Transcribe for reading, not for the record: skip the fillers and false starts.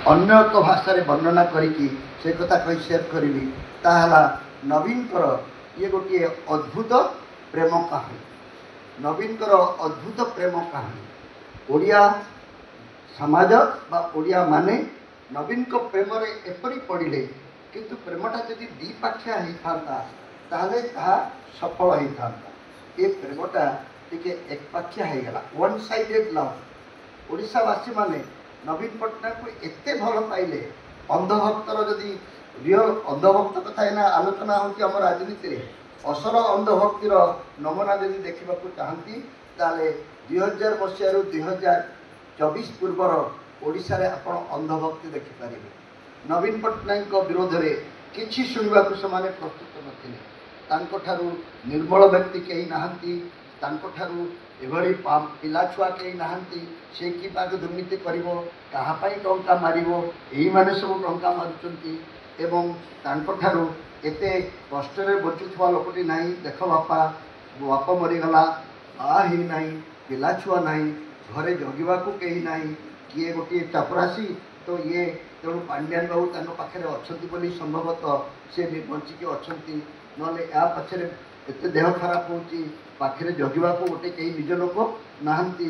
अन्य एक भाषा वर्णना करी से कथा कही सेयर करी ताला नवीनकर ये गोटे अद्भुत प्रेम कहानी नवीनकर अद्भुत प्रेम कहानी ओडिया समाज बा ओडिया माने नवीन को प्रेम रे एपरी पड़िले किंतु प्रेमटा जदि द्विपाक्षिया होता ताहले ताहा सफल होता ये प्रेमटा टिके एकपाक्षिया हो गला वन साइडेड लव ओडिशावासी माने नवीन पट्टनायक को एते भल पाइले अंधभक्तर जदि रियल अंधभक्त कथा एना आलोचना होची हम राजनीति रे असल अंधभक्तिर नमूना जदि देखा चाहती ताले 2000 मसीह 2024 पूर्वर ओडिशा रे आपण अंधभक्ति देखिपारे नवीन पट्टनायक विरोध में किसी शुणा से प्रस्तुत नथिले तांको ठारू निर्मल व्यक्ति कहीं नहांती तांको ठारू एभली पिला छुआ कहीं नहांती से कि बाग दुर्नीति करिवो कहा पई टंका मारिवो एही माने सब टंका मारुचंती एवं तांको ठारू एते कष्ट रे बचुथवा लोकटी नाही देख बापा बापा मरीगला आ ही नाही पिला छुआ नाही घरे जगिबा को कहीं नाही किए गोटे चापरासी तो ये तेणु पांड्यान बाबू पाखे अच्छा बोली संभवतः से भी बंचिकी अच्छा ना या पछरे एत देह खराब हो पाखे जगिबा को गोटे कहीं निज लोक नहांती।